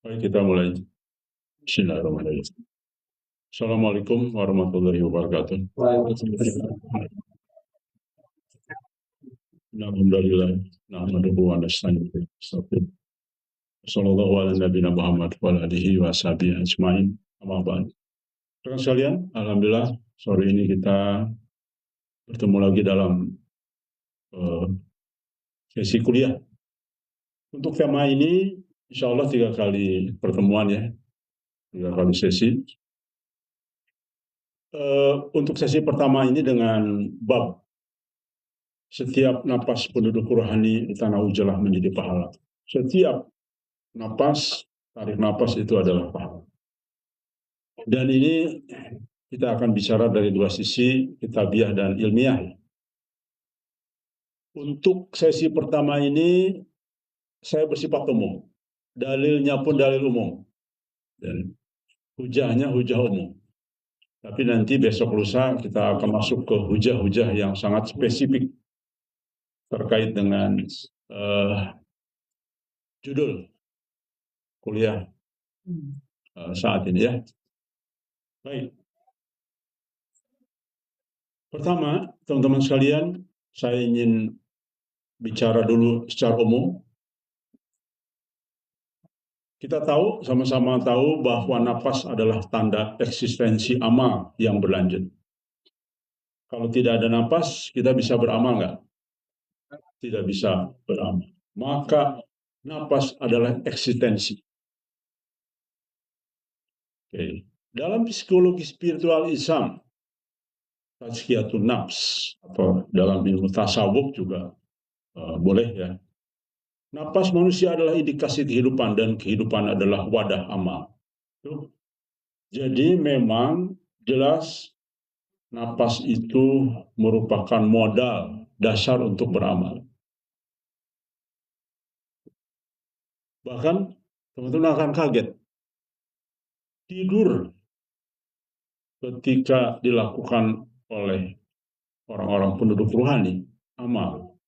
Baik, kita mulai. Bismillahirrahmanirrahim. Assalamualaikum warahmatullahi wabarakatuh. Alhamdulillah. Nahmaduhu wa nasta'inuhu wa nastaghfiruh. Sallallahu ala nabiyina Muhammad wa ala alihi wa sahbihi ajmain. Amma ba'd. Rekan sekalian, alhamdulillah sore ini kita bertemu lagi dalam sesi kuliah. Untuk tema ini, insya Allah 3 kali pertemuan ya, 3 kali sesi. Untuk sesi pertama ini dengan bab setiap napas penduduk rohani di tanah Ujalah menjadi pahala. Setiap napas, tarik napas itu adalah pahala. Dan ini kita akan bicara dari 2 sisi, kitabiah dan ilmiah. Untuk sesi pertama ini saya bersifat umum. Dalilnya pun dalil umum. Dan hujahnya hujah umum. Tapi nanti besok lusa kita akan masuk ke hujah-hujah yang sangat spesifik terkait dengan judul kuliah saat ini ya. Baik. Pertama, teman-teman sekalian, saya ingin bicara dulu secara umum. Kita tahu, sama-sama tahu bahwa napas adalah tanda eksistensi amal yang berlanjut. Kalau tidak ada napas, kita bisa beramal nggak? Tidak bisa beramal. Maka napas adalah eksistensi. Oke. Dalam psikologi spiritual Islam, tazkiyatun nafs, atau dalam ilmu tasawuf juga boleh ya. Napas manusia adalah indikasi kehidupan dan kehidupan adalah wadah amal. Jadi memang jelas napas itu merupakan modal dasar untuk beramal. Bahkan teman-teman akan kaget. Tidur ketika dilakukan oleh orang-orang penduduk rohani, amal.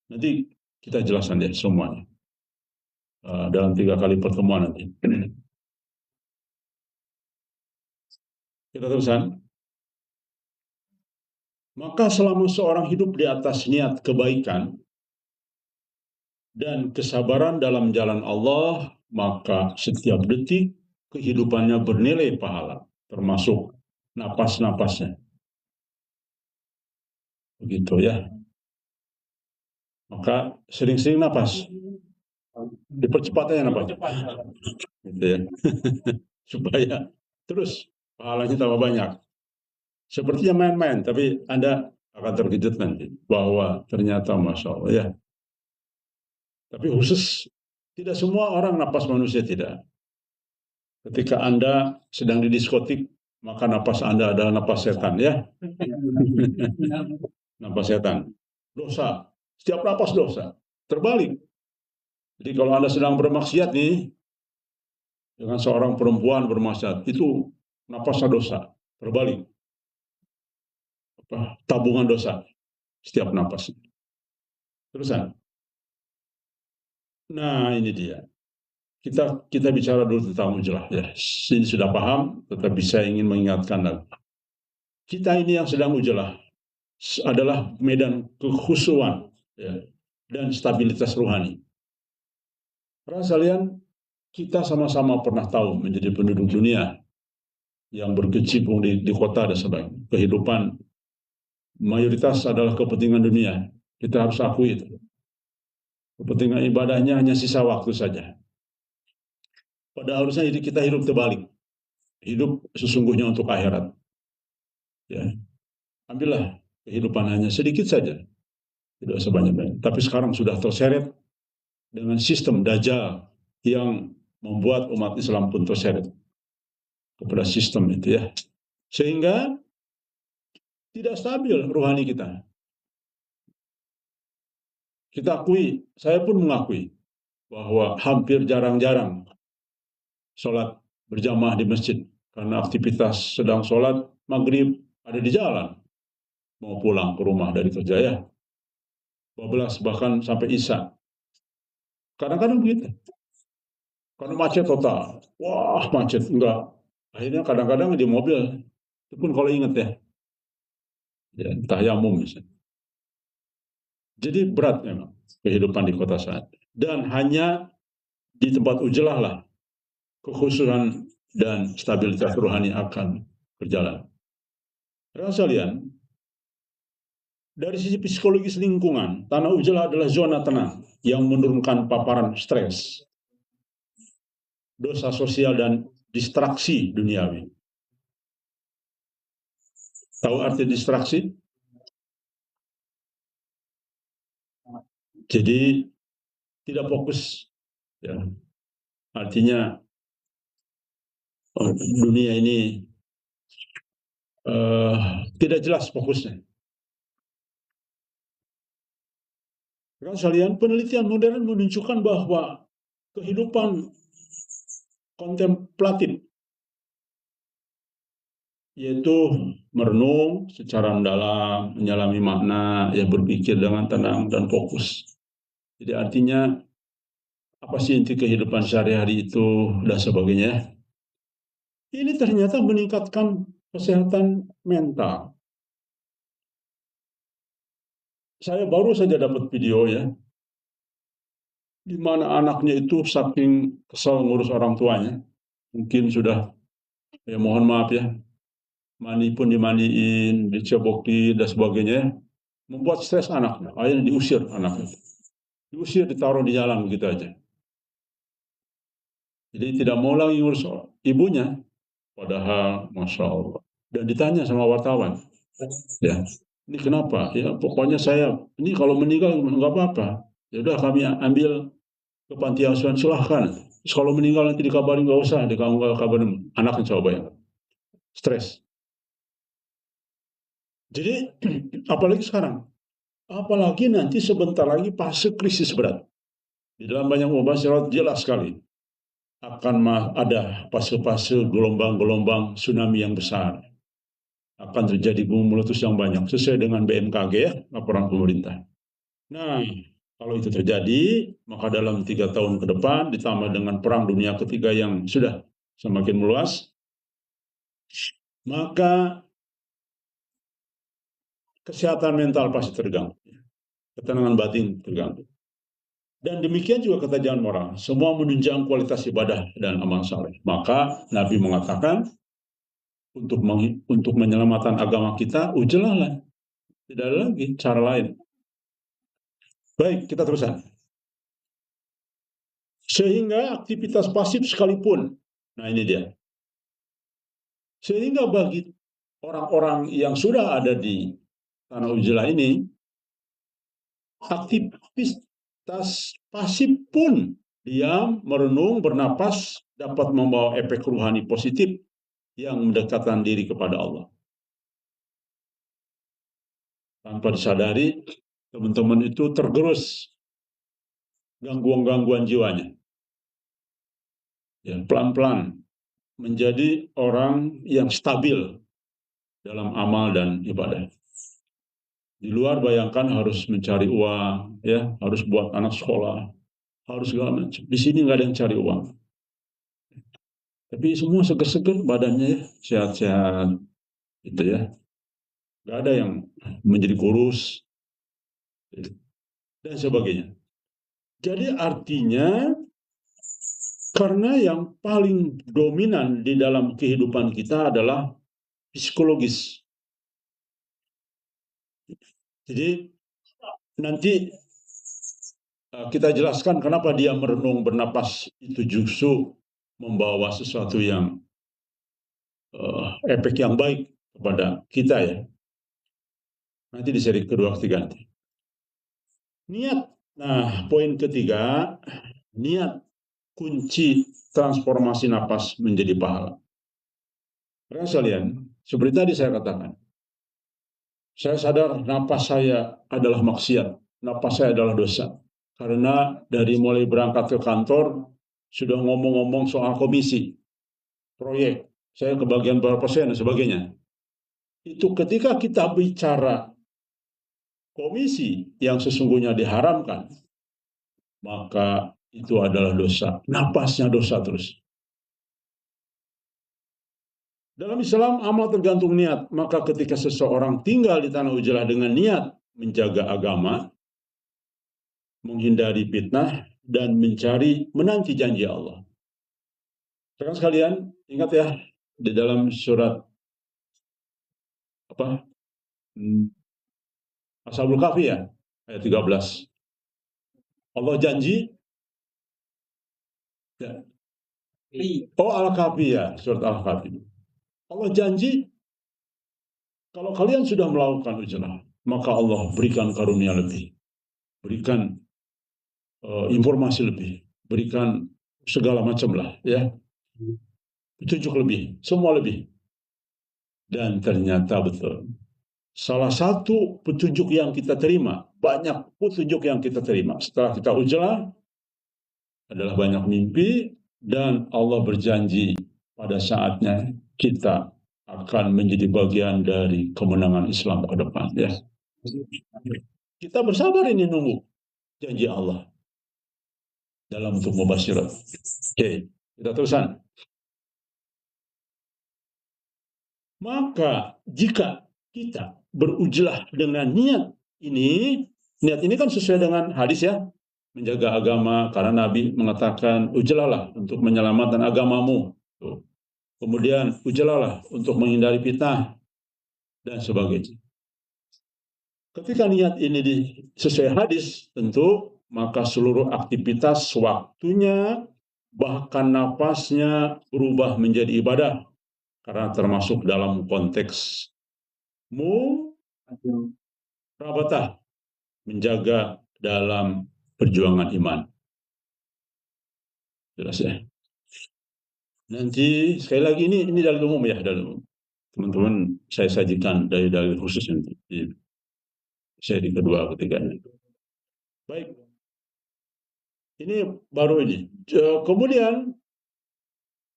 Nanti kita jelaskan ya semuanya. Dalam 3 kali pertemuan nanti. Kita teruskan. Maka selama seorang hidup di atas niat kebaikan dan kesabaran dalam jalan Allah, maka setiap detik kehidupannya bernilai pahala, termasuk napas-napasnya. Begitu ya. Maka sering-sering napas. Dipercepat aja napas. Gitu ya. Supaya terus pahalanya tambah banyak. Sepertinya main-main, tapi Anda akan terkejut nanti bahwa ternyata Masya Allah ya. Tapi khusus tidak semua orang napas manusia tidak. Ketika Anda sedang di diskotik, maka napas Anda adalah napas setan ya. Napas setan. Dosa. Setiap napas dosa. Terbalik. Jadi kalau Anda sedang bermaksiat nih, dengan seorang perempuan bermaksiat, itu napasnya dosa. Terbalik. Tabungan dosa. Setiap napas. Terusan. Nah, ini dia. Kita bicara dulu tentang Ujalah ya. Ini sudah paham, tetapi saya ingin mengingatkan lagi. Kita ini yang sedang Ujalah adalah medan kekhusyuan ya, dan stabilitas rohani. Karena sekalian, kita sama-sama pernah tahu menjadi penduduk dunia yang berkecimpung di kota dan sebagainya. Kehidupan mayoritas adalah kepentingan dunia. Kita harus akui itu. Kepentingan ibadahnya hanya sisa waktu saja. Pada harusnya kita hidup terbalik. Hidup sesungguhnya untuk akhirat. Ya. Ambillah kehidupan hanya sedikit saja. Tidak sebanyak-banyak. Tapi sekarang sudah terseret dengan sistem Dajjal yang membuat umat Islam pun terseret kepada sistem itu ya. Sehingga tidak stabil rohani kita. Kita akui, saya pun mengakui bahwa hampir jarang-jarang sholat berjamaah di masjid karena aktivitas sedang sholat maghrib ada di jalan mau pulang ke rumah dari kerja ya 12 bahkan sampai isya kadang-kadang begitu Karena macet total. Wah, macet. Enggak. Akhirnya kadang-kadang di mobil. Itu pun kalau ingat ya tayamum misalnya. Jadi berat memang kehidupan di kota saat. Dan hanya di tempat ujlah lah kekhususan dan stabilitas rohani akan berjalan. Sekalian, dari sisi psikologis lingkungan, tanah ujlah adalah zona tenang yang menurunkan paparan stres, dosa sosial, dan distraksi duniawi. Tahu arti distraksi? Jadi tidak fokus. Ya. Artinya dunia ini tidak jelas fokusnya. Sekalian, penelitian modern menunjukkan bahwa kehidupan kontemplatif, yaitu merenung secara mendalam, menyelami makna, ya berpikir dengan tenang dan fokus. Jadi artinya apa sih inti kehidupan sehari-hari itu dan sebagainya. Ini ternyata meningkatkan kesehatan mental. Saya baru saja dapat video ya, di mana anaknya itu saking kesal ngurus orang tuanya, mungkin sudah, ya mohon maaf ya, mani pun dimandiin, dicebokin dan sebagainya, membuat stres anaknya. Akhirnya diusir anaknya. Diusir, ditaruh di jalan begitu aja. Jadi tidak mau lagi ngurus ibunya, padahal Masya Allah. Dan ditanya sama wartawan, ya, ini kenapa? Ya pokoknya saya, ini kalau meninggal nggak apa-apa. Ya udah kami ambil ke panti asuhan, silahkan. Terus kalau meninggal nanti dikabarin, nggak usah, dikabarin. Anaknya coba ya, stres. Jadi apalagi sekarang, apalagi nanti sebentar lagi fase krisis berat. Di dalam banyak mubasyirat jelas sekali akan ada fase-fase gelombang-gelombang tsunami yang besar. Akan terjadi gunung meletus yang banyak sesuai dengan BMKG ya, laporan pemerintah. Nah, kalau itu terjadi, maka dalam 3 tahun ke depan ditambah dengan perang dunia ketiga yang sudah semakin meluas, maka kesehatan mental pasti terganggu, ketenangan batin terganggu. Dan demikian juga ketajaman moral, semua menunjang kualitas ibadah dan amal saleh. Maka Nabi mengatakan untuk menyelamatkan agama kita, ujilah, tidak ada lagi cara lain. Baik, kita teruskan. Sehingga aktivitas pasif sekalipun, nah ini dia. Sehingga bagi orang-orang yang sudah ada di tanah ujlah ini, aktivitas pasif pun diam, merenung, bernapas dapat membawa efek ruhani positif yang mendekatkan diri kepada Allah. Tanpa disadari, teman-teman itu tergerus gangguan-gangguan jiwanya. Ya, pelan-pelan menjadi orang yang stabil dalam amal dan ibadah. Di luar bayangkan harus mencari uang, ya, harus buat anak sekolah, harus segala macam. Di sini nggak ada yang cari uang. Tapi semua seger-seger badannya ya, sehat-sehat, gitu ya. Nggak ada yang menjadi kurus, dan sebagainya. Jadi artinya, karena yang paling dominan di dalam kehidupan kita adalah psikologis. Jadi nanti kita jelaskan kenapa dia merenung, bernapas itu justru membawa sesuatu yang efek yang baik kepada kita ya. Nanti di seri kedua ketiga nanti. Niat. Nah, poin ketiga, niat kunci transformasi napas menjadi pahala. Karena sekalian, seperti tadi saya katakan, saya sadar napas saya adalah maksiat, napas saya adalah dosa. Karena dari mulai berangkat ke kantor, sudah ngomong-ngomong soal komisi, proyek, saya kebagian berapa persen dan sebagainya. Itu ketika kita bicara komisi yang sesungguhnya diharamkan, maka itu adalah dosa. Napasnya dosa terus. Dalam Islam, amal tergantung niat. Maka ketika seseorang tinggal di tanah Ujalah dengan niat menjaga agama, menghindari fitnah, dan menanti janji Allah. Sekarang sekalian, ingat ya, di dalam surat apa? Ashabul Kahfi ya, ayat 13. Allah janji, ya. Oh, Al-Kahfi ya, surat Al-Kahfi. Allah janji, kalau kalian sudah melakukan Ujalah, maka Allah berikan karunia lebih, berikan informasi lebih, berikan segala macam lah, ya, petunjuk lebih, semua lebih. Dan ternyata betul. Salah satu petunjuk yang kita terima, banyak petunjuk yang kita terima setelah kita Ujalah adalah banyak mimpi, dan Allah berjanji pada saatnya kita akan menjadi bagian dari kemenangan Islam ke depan. Ya. Kita bersabar ini nunggu janji Allah dalam bentuk mubasyirat. Oke, kita terusan. Maka jika kita berujalah dengan niat ini kan sesuai dengan hadis ya, menjaga agama, karena Nabi mengatakan ujalalah untuk menyelamatkan agamamu. Kemudian ujalalah untuk menghindari fitnah dan sebagainya. Ketika niat ini sesuai hadis, tentu maka seluruh aktivitas waktunya, bahkan napasnya berubah menjadi ibadah, karena termasuk dalam konteks murabatah, menjaga dalam perjuangan iman. Jelas ya. Nanti sekali lagi ini dalil umum ya, dalil umum. Teman-teman saya sajikan dari dalil khusus nanti di seri kedua ketiganya. Baik. Ini baru ini. Kemudian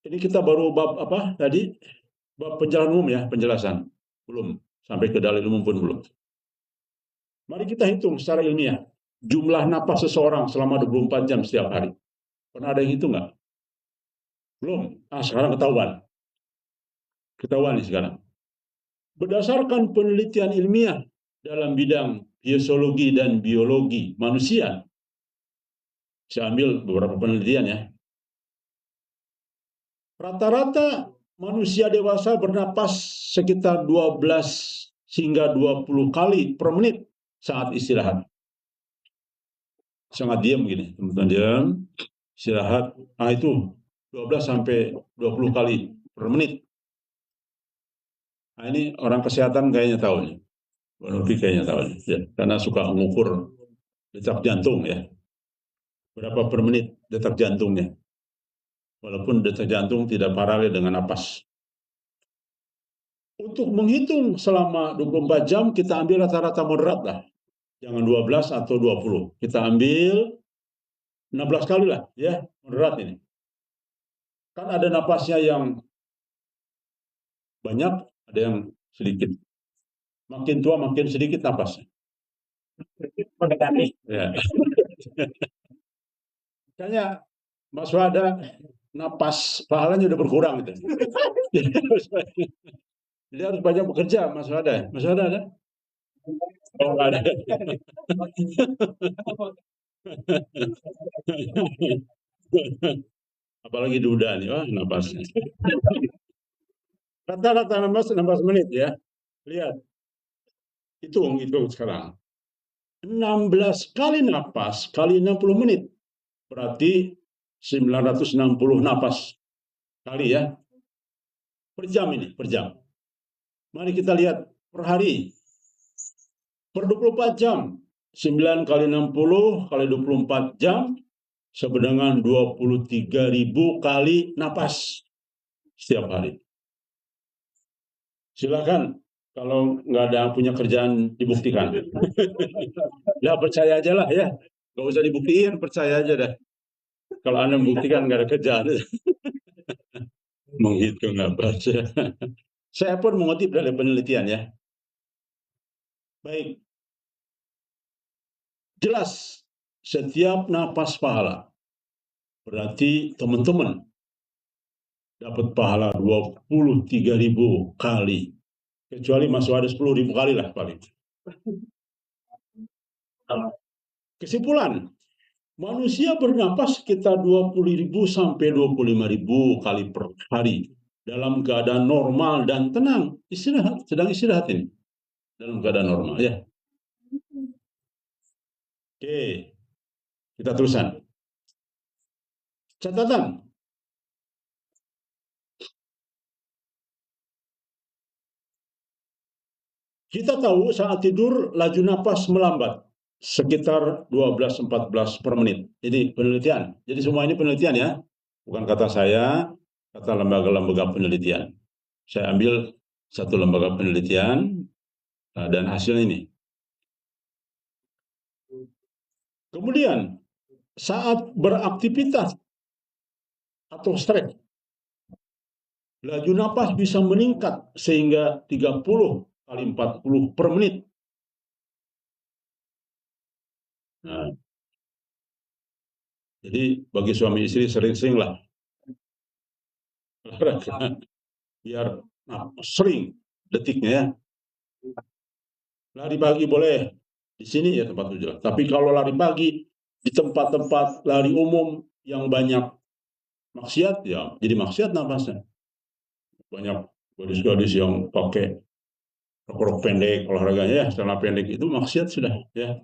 ini kita baru bab apa tadi? Bab penjelasan umum ya, penjelasan. Belum sampai ke dalil umum pun belum. Mari kita hitung secara ilmiah jumlah napas seseorang selama 24 jam setiap hari. Pernah ada yang hitung nggak? Belum. Sekarang ketahuan. Ketahuan nih sekarang. Berdasarkan penelitian ilmiah dalam bidang biologi dan biologi manusia, saya ambil beberapa penelitian ya. Rata-rata manusia dewasa bernapas sekitar 12 hingga 20 kali per menit saat istirahat. Sangat diam gini, teman-teman diam, istirahat. Itu 12 sampai 20 kali per menit. Ini orang kesehatan kayaknya tahu nih. Lebih kayaknya tahu nih, ya, karena suka mengukur detak jantung ya. Berapa per menit detak jantungnya. Walaupun detak jantung tidak paralel dengan napas. Untuk menghitung selama 24 jam, kita ambil rata-rata moderat lah. Jangan 12 atau 20. Kita ambil 16 kali lah, ya, moderat ini. Kan ada napasnya yang banyak, ada yang sedikit. Makin tua makin sedikit napasnya. Ya. Kayaknya Mas Wada napas pahalanya udah berkurang gitu. Jadi harus banyak bekerja, Mas Wada. Mas Wada ada? Oh, nggak ada. Apalagi duda nih, napasnya. Rata-rata 16 menit ya. Lihat. Hitung sekarang. 16 kali napas kali 60 menit. Berarti 960 napas kali ya. Per jam ini, per jam. Mari kita lihat per hari. Per 24 jam. 9 kali 60 kali 24 jam sebenarnya 23.000 kali napas setiap hari. Silakan kalau nggak ada punya kerjaan dibuktikan. Ya percaya aja lah ya. Nggak usah dibuktiin, percaya aja dah. Kalau Anda membuktikan nggak ada kerjaan. Menghitung napas. Saya pun mengutip dari penelitian ya. Baik. Jelas setiap napas pahala. Berarti teman-teman dapat pahala 23.000 kali. Kecuali masuk ada 10.000 kali lah paling. Kesimpulan, manusia bernapas sekitar 20.000 sampai 25.000 kali per hari dalam keadaan normal dan tenang. Istirahat, sedang istirahat ini. Dalam keadaan normal ya. Oke, kita teruskan. Catatan. Kita tahu saat tidur laju napas melambat sekitar 12-14 per menit. Ini penelitian. Jadi semua ini penelitian ya. Bukan kata saya, kata lembaga-lembaga penelitian. Saya ambil satu lembaga penelitian dan hasil ini. Kemudian saat beraktivitas atau stres, laju napas bisa meningkat sehingga 30 kali 40 per menit. Nah, jadi bagi suami istri sering-sering lah olahraga biar sering detiknya ya. Lari pagi boleh di sini ya tempat tujuan. Tapi kalau lari pagi di tempat-tempat lari umum yang banyak maksiat ya jadi maksiat napasnya. Banyak gadis-gadis yang pakai rok pendek olahraganya ya celana pendek itu maksiat sudah ya.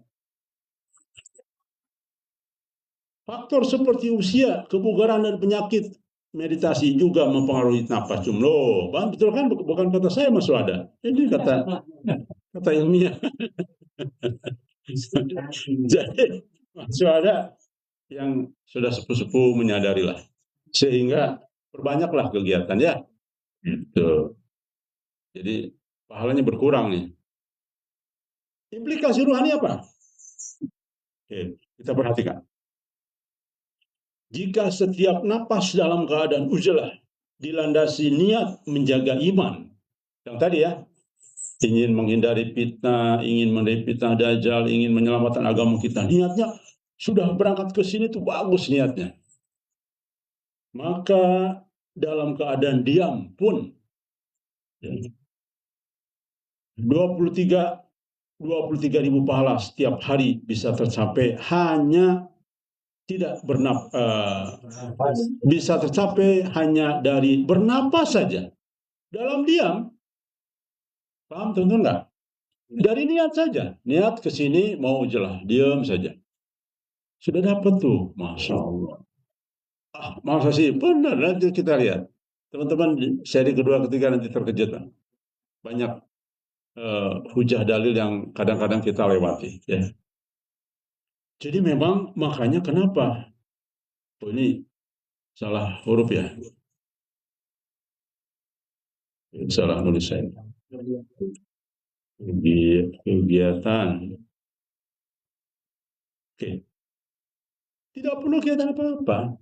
Faktor seperti usia, kebugaran dan penyakit meditasi juga mempengaruhi napas loh. Betul kan? Bukan kata saya Mas Wada. Ini kata ilmiah. Jadi Mas Wada yang sudah sepuh-sepuh menyadarilah. Sehingga perbanyaklah kegiatan ya. Gitu. Jadi pahalanya berkurang nih. Implikasi rohani apa? Oke, kita perhatikan. Jika setiap napas dalam keadaan uzlah dilandasi niat menjaga iman, yang tadi ya, ingin menghindari fitnah, ingin menghindari fitnah dajjal, ingin menyelamatkan agama kita, niatnya sudah berangkat ke sini tuh bagus niatnya. Maka dalam keadaan diam pun 23.000 pahala setiap hari bisa tercapai hanya tidak bisa tercapai hanya dari bernapas saja dalam diam. Paham tentu enggak? Dari niat saja, niat ke sini mau jelah, diam saja. Sudah dapat tuh, Masya Allah. Masa sih? Benar, nanti kita lihat. Teman-teman seri kedua, ketiga nanti terkejut. Banyak hujah dalil yang kadang-kadang kita lewati. Ya. Jadi memang makanya kenapa? Oh, ini salah huruf ya. Salah nulis saya. Kegiatan. Oke. Tidak perlu kegiatan apa-apa.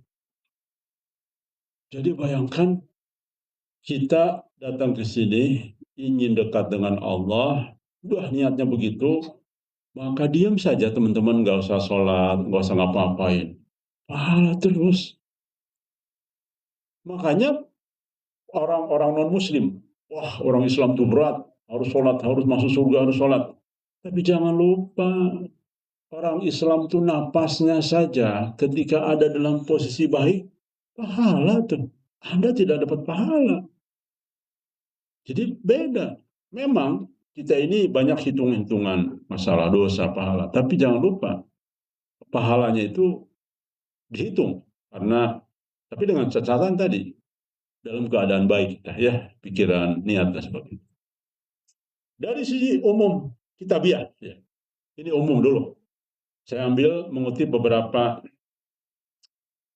Jadi bayangkan kita datang ke sini ingin dekat dengan Allah, udah niatnya begitu, maka diam saja teman-teman, nggak usah sholat, nggak usah ngapa-ngapain. Pahala terus. Makanya orang-orang non-muslim, wah orang Islam itu berat, harus sholat, harus masuk surga, harus sholat. Tapi jangan lupa, orang Islam itu napasnya saja ketika ada dalam posisi baik, pahala tuh. Anda tidak dapat pahala. Jadi beda. Memang kita ini banyak hitung-hitungan masalah dosa, pahala. Tapi jangan lupa, pahalanya itu dihitung. Tapi dengan catatan tadi, dalam keadaan baik, ya, pikiran, niat, dan sebagainya. Dari sisi umum, kitabiah. Ya. Ini umum dulu. Saya ambil mengutip beberapa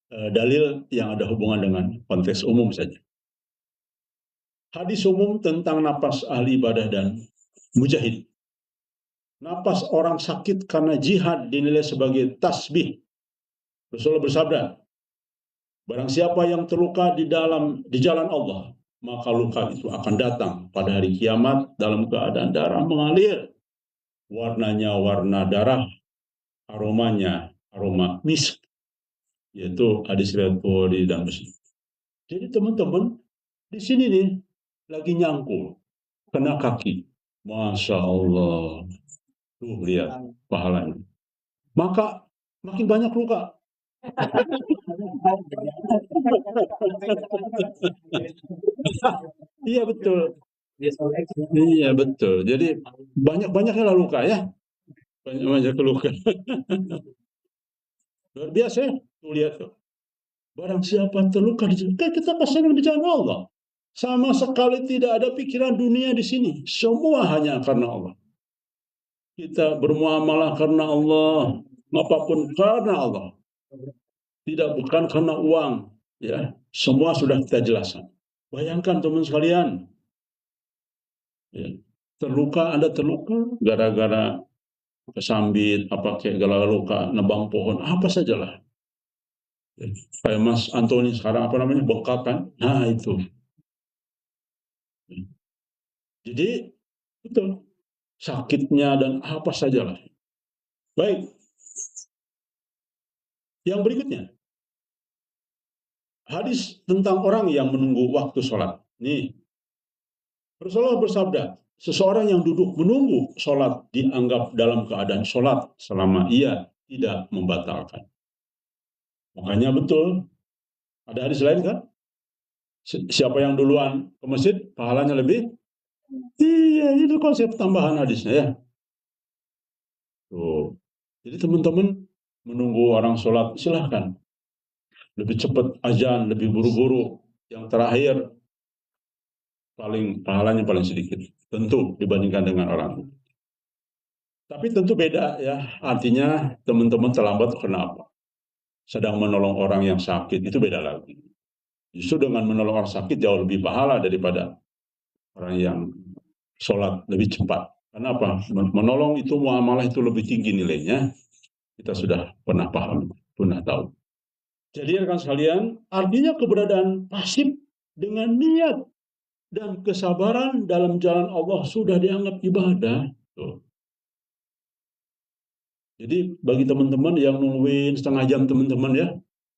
dalil yang ada hubungan dengan konteks umum saja. Hadis umum tentang napas ahli ibadah dan mujahid. Napas orang sakit karena jihad dinilai sebagai tasbih. Rasulullah bersabda, barang siapa yang terluka di jalan Allah, maka luka itu akan datang pada hari kiamat dalam keadaan darah mengalir. Warnanya warna darah, aromanya aroma misk. yaitu hadis riwayat Bukhari dan Muslim. Jadi teman-teman, di sini nih lagi nyangkul, kena kaki. Masya Allah. Tuh lihat pahalanya. Maka makin banyak luka. Iya betul. Iya betul. Jadi banyak-banyaknya luka ya. Banyak-banyak luka. Luar biasa ya. Tuh lihat tuh. Barang siapa terluka di jalan, kita pasang di jalan Allah. Sama sekali tidak ada pikiran dunia di sini. Semua hanya karena Allah. Kita bermuamalah karena Allah, apapun karena Allah. Tidak bukan karena uang, ya. Semua sudah kita jelaskan. Bayangkan teman sekalian, ya, terluka, Anda terluka gara-gara kesambit, apa kayak gara luka nebang pohon, apa sajalah. Ya. Kayak Mas Antoni sekarang apa namanya bengkak kan? Nah itu. Jadi betul sakitnya dan apa sajalah. Baik, yang berikutnya hadis tentang orang yang menunggu waktu sholat. Nih, Rasulullah bersabda, seseorang yang duduk menunggu sholat dianggap dalam keadaan sholat selama ia tidak membatalkan. Makanya betul, ada hadis lain kan? Siapa yang duluan ke masjid, pahalanya lebih. Iya, itu konsep tambahan hadisnya ya. Tuh. Jadi teman-teman menunggu orang sholat, silahkan. Lebih cepat azan, lebih buru-buru. Yang terakhir, pahalanya paling sedikit. Tentu dibandingkan dengan orang. Tapi tentu beda ya. Artinya teman-teman terlambat karena apa? Sedang menolong orang yang sakit, itu beda lagi. Justru dengan menolong orang sakit jauh lebih pahala daripada orang yang sholat lebih cepat. Kenapa? Menolong itu muamalah itu lebih tinggi nilainya. Kita sudah pernah paham, pernah tahu. Jadi rekan sekalian, artinya keberadaan pasif dengan niat dan kesabaran dalam jalan Allah sudah dianggap ibadah. Tuh. Jadi bagi teman-teman yang nungguin setengah jam teman-teman ya,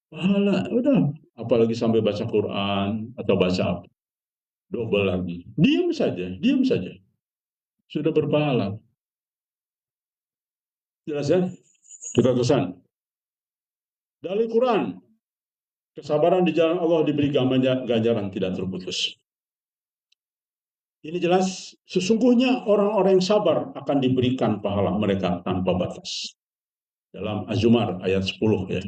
pahala udah. Apalagi sampai baca Quran atau baca apa, double lagi. Diam saja. Sudah berpahala. Jelas ya? Kita pesan. Dari Quran, kesabaran di jalan Allah diberi ganjaran tidak terputus. Ini jelas, sesungguhnya orang-orang yang sabar akan diberikan pahala mereka tanpa batas. Dalam Az-Zumar ayat 10 ya.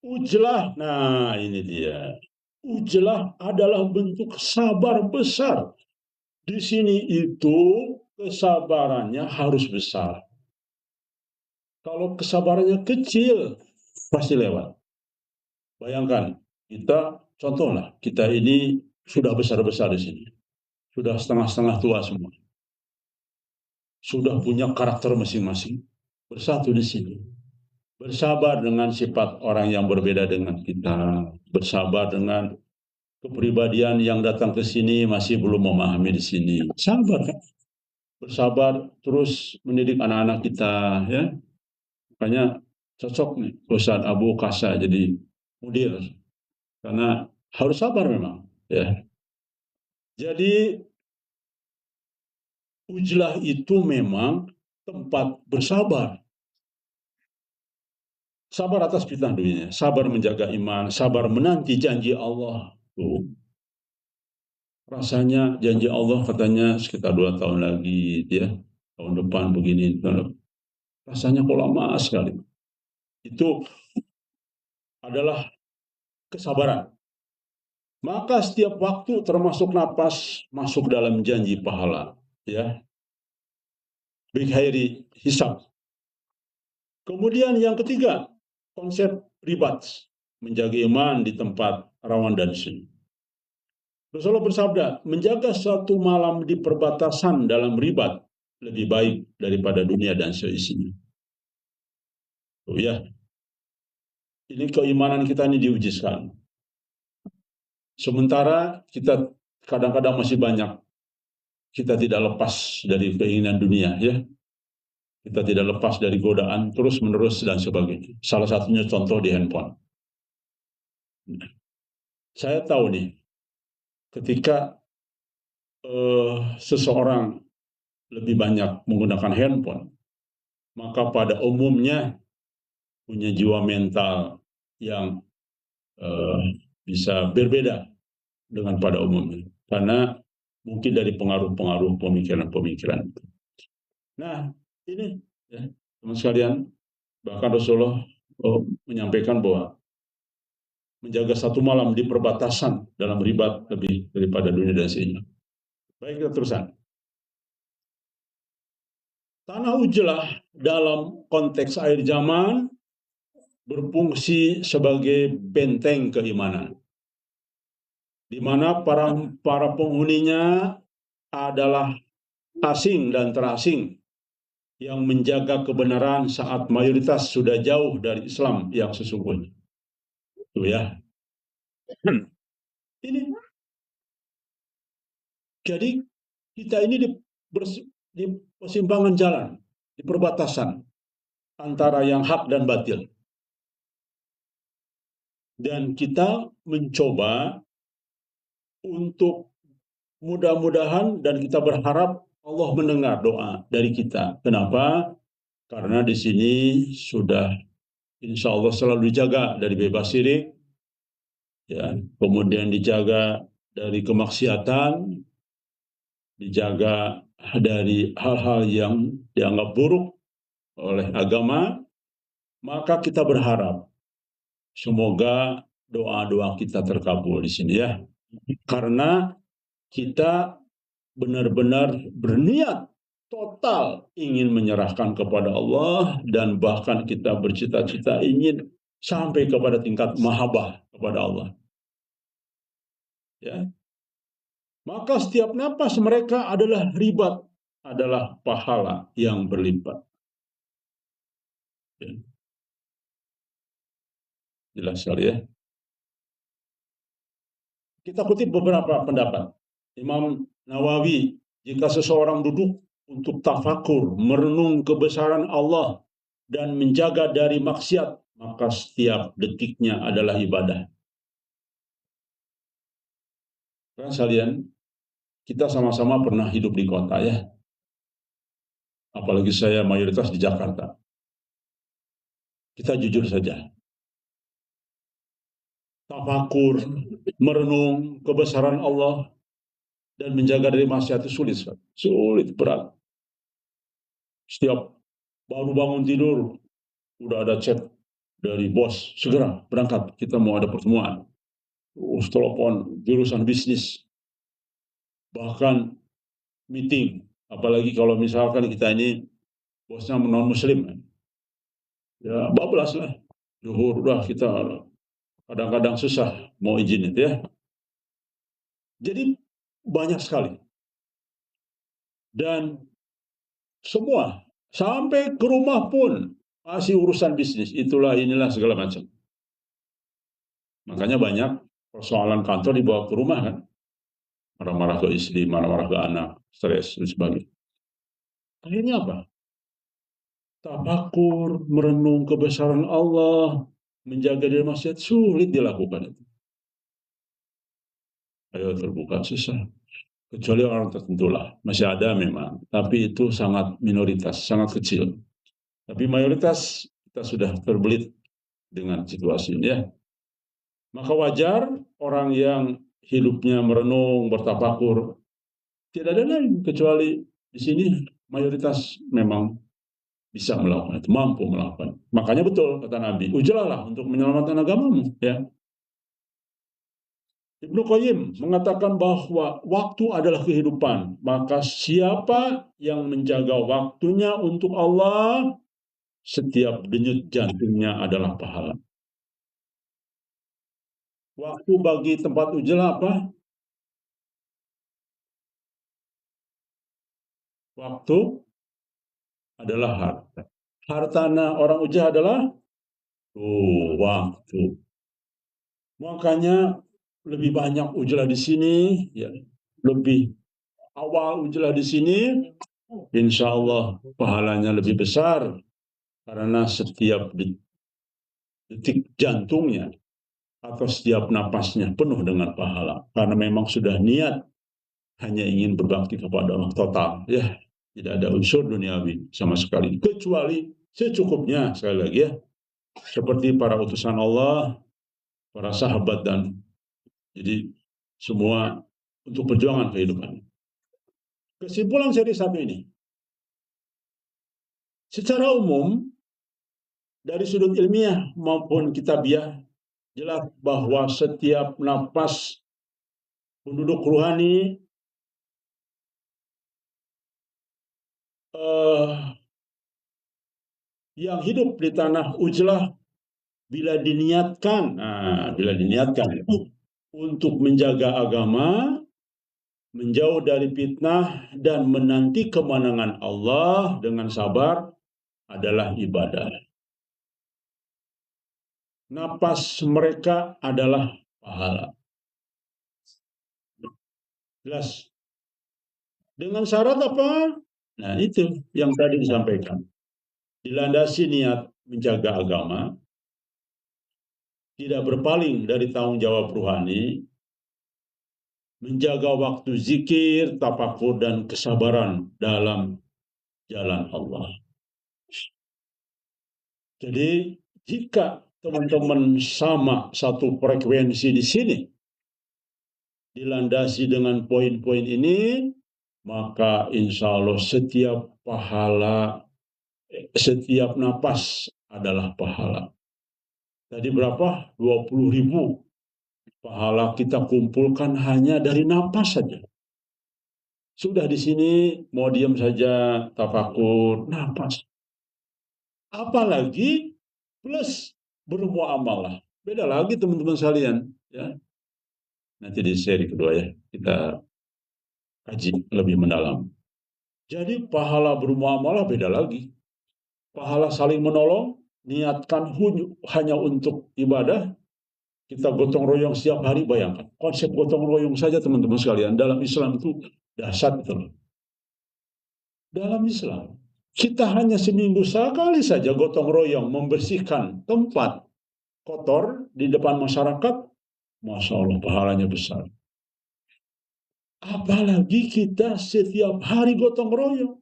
Ujlah, nah ini dia. Ujlah adalah bentuk sabar besar. Di sini itu kesabarannya harus besar. Kalau kesabarannya kecil, pasti lewat. Bayangkan, contohlah, kita ini sudah besar-besar di sini. Sudah setengah-setengah tua semua. Sudah punya karakter masing-masing. Bersatu di sini. Bersabar dengan sifat orang yang berbeda dengan kita. Bersabar dengan kepribadian yang datang ke sini masih belum memahami di sini. Sabar kan? Bersabar terus mendidik anak-anak kita ya. Makanya cocok nih Ustadz Abu Kasa jadi mudir karena harus sabar memang ya. Jadi ujlah itu memang tempat bersabar. Sabar atas fitnah dunia, sabar menjaga iman, sabar menanti janji Allah. Tuh. Rasanya janji Allah katanya sekitar 2 tahun lagi ya, tahun depan begini. Rasanya kok lama sekali. Itu adalah kesabaran. Maka setiap waktu termasuk napas masuk dalam janji pahala. Ya, bighairi hisab. Kemudian yang ketiga, konsep ribat, menjaga iman di tempat rawan dan seni. Rasulullah bersabda, menjaga suatu malam di perbatasan dalam ribat lebih baik daripada dunia dan seisinya. Oh ya, ini keimanan kita ini diuji sekarang. Sementara kita kadang-kadang masih banyak, kita tidak lepas dari keinginan dunia ya. Kita tidak lepas dari godaan terus-menerus dan sebagainya. Salah satunya contoh di handphone. Saya tahu nih, ketika seseorang lebih banyak menggunakan handphone, maka pada umumnya punya jiwa mental yang eh, bisa berbeda dengan pada umumnya, karena mungkin dari pengaruh-pengaruh pemikiran-pemikiran. Nah, ini ya, teman sekalian, bahkan Rasulullah menyampaikan bahwa menjaga satu malam di perbatasan dalam ribat lebih daripada dunia dan isinya. Baik, kita terusan. Tanah Ujlah dalam konteks akhir zaman berfungsi sebagai benteng keimanan, di mana para penghuninya adalah asing dan terasing yang menjaga kebenaran saat mayoritas sudah jauh dari Islam yang sesungguhnya. Itu ya. Ini jadi kita ini di persimpangan jalan, di perbatasan antara yang hak dan batil. Dan kita mencoba untuk mudah-mudahan dan kita berharap Allah mendengar doa dari kita. Kenapa? Karena di sini sudah insya Allah selalu dijaga dari bebas syirik, ya, kemudian dijaga dari kemaksiatan, dijaga dari hal-hal yang dianggap buruk oleh agama, maka kita berharap semoga doa-doa kita terkabul di sini ya. Karena kita benar-benar berniat total ingin menyerahkan kepada Allah dan bahkan kita bercita-cita ingin sampai kepada tingkat mahabbah kepada Allah. Ya. Maka setiap napas mereka adalah ribat, adalah pahala yang berlipat. Ya. Jelas sekali ya. Kita kutip beberapa pendapat. Imam Nawawi, jika seseorang duduk untuk tafakur, merenung kebesaran Allah dan menjaga dari maksiat, maka setiap detiknya adalah ibadah. Kan sekalian, kita sama-sama pernah hidup di kota ya. Apalagi saya mayoritas di Jakarta. Kita jujur saja. Tafakur, merenung kebesaran Allah dan menjaga dari maksiat itu sulit. Sulit, berat. Setiap baru bangun tidur, udah ada chat dari bos, segera berangkat, kita mau ada pertemuan. Terus telepon jurusan bisnis, bahkan meeting. Apalagi kalau misalkan kita ini bosnya non muslim, ya bablas lah. Zuhur udah kita kadang-kadang susah mau izin itu ya. Jadi banyak sekali. Dan semua sampai ke rumah pun masih urusan bisnis, itulah inilah segala macam. Makanya banyak persoalan kantor dibawa ke rumah kan. Marah-marah ke istri, marah-marah ke anak, stres dan sebagainya. Akhirnya apa? Tafakur, merenung kebesaran Allah, menjaga dari maksiat sulit dilakukan itu. Ayo terbuka susah. Kecuali orang tertentu lah, masih ada memang, tapi itu sangat minoritas, sangat kecil. Tapi mayoritas kita sudah terbelit dengan situasi ini ya. Maka wajar orang yang hidupnya merenung, bertafakur, tidak ada lain kecuali di sini mayoritas memang bisa melakukan itu, mampu melakukan. Makanya betul kata Nabi, ujilah untuk menyelamatkan agamamu. Ya. Ibnu Qayyim mengatakan bahwa waktu adalah kehidupan. Maka siapa yang menjaga waktunya untuk Allah, setiap denyut jantungnya adalah pahala. Waktu bagi tempat ujilah apa? Waktu adalah harta. Hartana orang ujah adalah waktu. Makanya lebih banyak ujlah di sini, ya, lebih awal ujlah di sini, insya Allah pahalanya lebih besar karena setiap detik jantungnya atau setiap napasnya penuh dengan pahala, karena memang sudah niat hanya ingin berbakti kepada Allah total, ya, tidak ada unsur duniawi sama sekali, kecuali secukupnya, sekali lagi ya, seperti para utusan Allah, para sahabat, dan jadi semua untuk perjuangan kehidupan. Kesimpulan seri 1 ini, secara umum dari sudut ilmiah maupun kitabiah, jelas bahwa setiap nafas penduduk ruhani yang hidup di tanah Ujlah, bila diniatkan untuk menjaga agama, menjauh dari fitnah, dan menanti kemenangan Allah dengan sabar, adalah ibadah. Napas mereka adalah pahala. Jelas. Dengan syarat apa? Nah, itu yang tadi disampaikan. Dilandasi niat menjaga agama, tidak berpaling dari tanggung jawab rohani, menjaga waktu zikir, tafakur, dan kesabaran dalam jalan Allah. Jadi, jika teman-teman sama satu frekuensi di sini, dilandasi dengan poin-poin ini, maka insya Allah setiap pahala, setiap napas adalah pahala. Tadi berapa? 20.000 pahala kita kumpulkan hanya dari napas saja. Sudah di sini mau diam saja, tafakur, napas. Apalagi plus bermuamalah. Beda lagi teman-teman sekalian, ya. Nanti di seri kedua ya kita kaji lebih mendalam. Jadi pahala bermuamalah beda lagi. Pahala saling menolong, niatkan hanya untuk ibadah, kita gotong royong setiap hari. Bayangkan konsep gotong royong saja teman-teman sekalian dalam Islam itu dahsyat itu. Dalam Islam kita hanya seminggu sekali saja gotong royong membersihkan tempat kotor di depan masyarakat, Masya Allah pahalanya besar. Apalagi kita setiap hari gotong royong.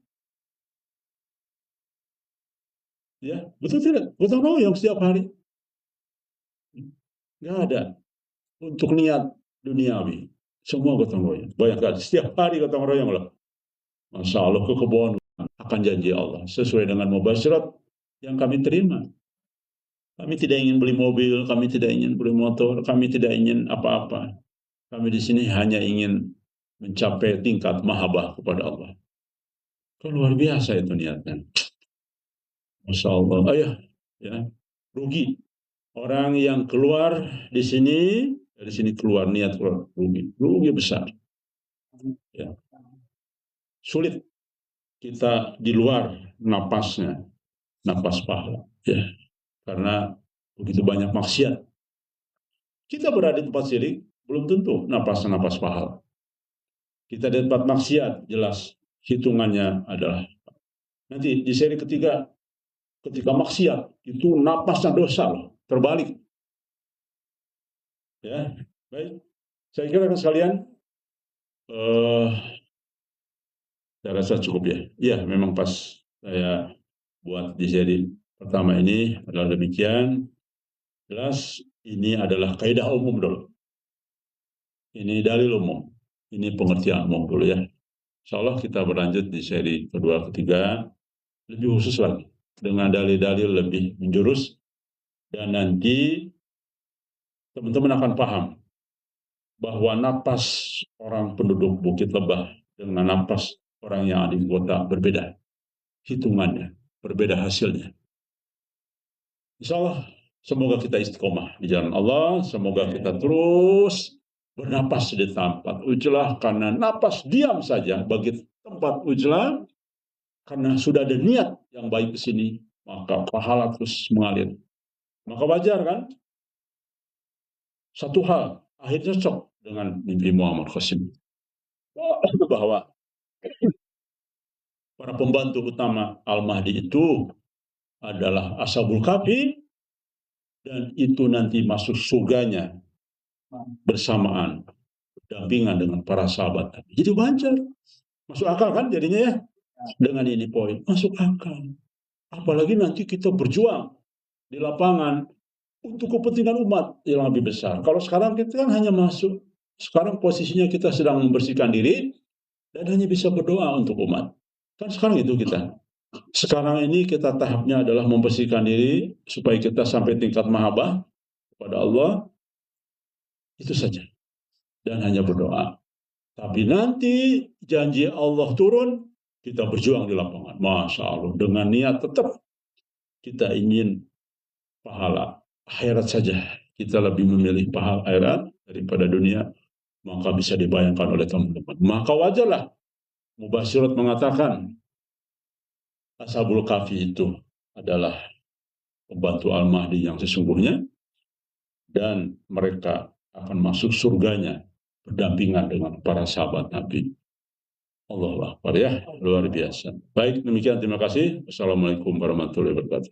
Ya, betul tidak? Gotong royong setiap hari. Nggak ada untuk niat duniawi. Semua gotong royong. Bayangkan setiap hari gotong royong loh. Masya Allah, ke kebun akan janji Allah sesuai dengan mubasyirat yang kami terima. Kami tidak ingin beli mobil, kami tidak ingin beli motor, kami tidak ingin apa-apa. Kami di sini hanya ingin mencapai tingkat mahabbah kepada Allah. Kan luar biasa itu niatnya. Masya Allah. Ayah, ya, rugi. Orang yang keluar di sini, dari sini keluar niat keluar, rugi besar. Ya. Sulit kita di luar napasnya, napas pahala. Ya. Karena begitu banyak maksiat. Kita berada di tempat syirik, belum tentu napas pahala. Kita di tempat maksiat, jelas hitungannya adalah. Nanti di seri ketiga, ketika maksiat, itu napasnya dosa loh, terbalik. Ya, baik. Saya kira sekalian, saya rasa cukup ya. Ya, memang pas saya buat di seri pertama ini adalah demikian. Jelas ini adalah kaidah umum dulu. Ini dalil umum. Ini pengertian umum dulu ya. Insya Allah kita berlanjut di seri kedua, ketiga, lebih khusus lagi. Dengan dalil-dalil lebih menjurus. Dan nanti teman-teman akan paham bahwa napas orang penduduk Bukit Lebah dengan napas orang yang ada di kota berbeda. Hitungannya, berbeda hasilnya. Insya Allah, semoga kita istiqomah di jalan Allah. Semoga kita terus bernapas di tempat Ujlah, karena napas diam saja bagi tempat Ujlah, karena sudah ada niat yang baik di sini, maka pahala terus mengalir. Maka wajar kan? Satu hal, akhirnya cocok dengan mimpi Muhammad Qasim. Bahwa para pembantu utama Al-Mahdi itu adalah Ashabul Kahfi dan itu nanti masuk surganya bersamaan dampingan dengan para sahabat. Jadi wajar, masuk akal kan jadinya ya. Dengan ini poin masuk akal. Apalagi nanti kita berjuang di lapangan untuk kepentingan umat yang lebih besar. Kalau sekarang kita kan hanya masuk, sekarang posisinya kita sedang membersihkan diri dan hanya bisa berdoa untuk umat. Kan sekarang itu kita. Sekarang ini kita tahapnya adalah membersihkan diri supaya kita sampai tingkat mahabbah kepada Allah. Itu saja. Dan hanya berdoa. Tapi nanti janji Allah turun, kita berjuang di lapangan. Masya Allah. Dengan niat tetap kita ingin pahala akhirat saja. Kita lebih memilih pahala akhirat daripada dunia. Maka bisa dibayangkan oleh teman-teman. Maka wajarlah Mubasyirat mengatakan Ashabul Kahfi itu adalah pembantu Al-Mahdi yang sesungguhnya dan mereka akan masuk surganya berdampingan dengan para sahabat Nabi. Allahu Akbar ya, luar biasa. Baik, demikian terima kasih. Assalamualaikum warahmatullahi wabarakatuh.